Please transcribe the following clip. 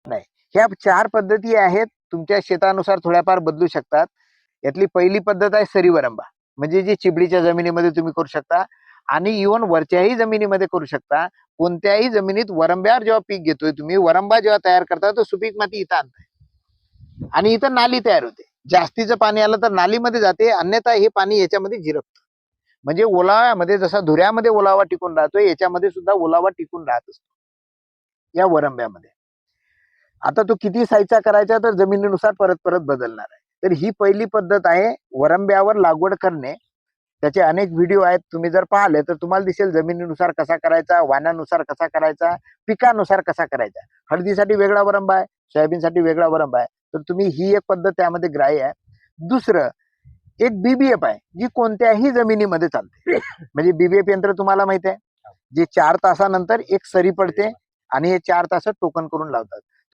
नाही, ह्या 4 पद्धती आहेत. तुमच्या शेतानुसार थोड्याफार बदलू शकतात. यातली पहिली पद्धत आहे सरी वरंबा, म्हणजे जी चिबडीच्या जमिनीमध्ये तुम्ही करू शकता आणि इव्हन वरच्याही जमिनीमध्ये करू शकता. कोणत्याही जमिनीत वरंब्यावर जेव्हा पीक घेतोय तुम्ही, वरंबा जेव्हा तयार करता तर सुपीक माती इथं आणताय आणि इथं नाली तयार होते. जास्तीचं पाणी आलं तर नालीमध्ये जाते, अन्यथा हे पाणी याच्यामध्ये झिरपतं. म्हणजे ओलाव्यामध्ये जसा धुऱ्यामध्ये ओलावा टिकून राहतोय, याच्यामध्ये सुद्धा ओलावा टिकून राहत असतो या वरंब्यामध्ये. आता तो किती साईजचा करायचा तर जमिनीनुसार परत परत बदलणार आहे. तर ही पहिली पद्धत आहे वरंब्यावर लागवड करणे. त्याचे अनेक व्हिडिओ आहेत, तुम्ही जर पाहिले तर तुम्हाला दिसेल जमिनीनुसार कसा करायचा, वाणानुसार कसा करायचा, पिकानुसार कसा करायचा. हळदीसाठी वेगळा वरंबा आहे, सोयाबीनसाठी वेगळा वरंबा आहे. तर तुम्ही ही एक पद्धत त्यामध्ये ग्राह्य आहे. दुसरं एक बीबीएफ आहे, जी कोणत्याही जमिनीमध्ये चालते. म्हणजे बीबीएफ यंत्र तुम्हाला माहित आहे, जे 4 तासानंतर एक सरी पडते आणि हे 4 तास टोकन करून लावतात.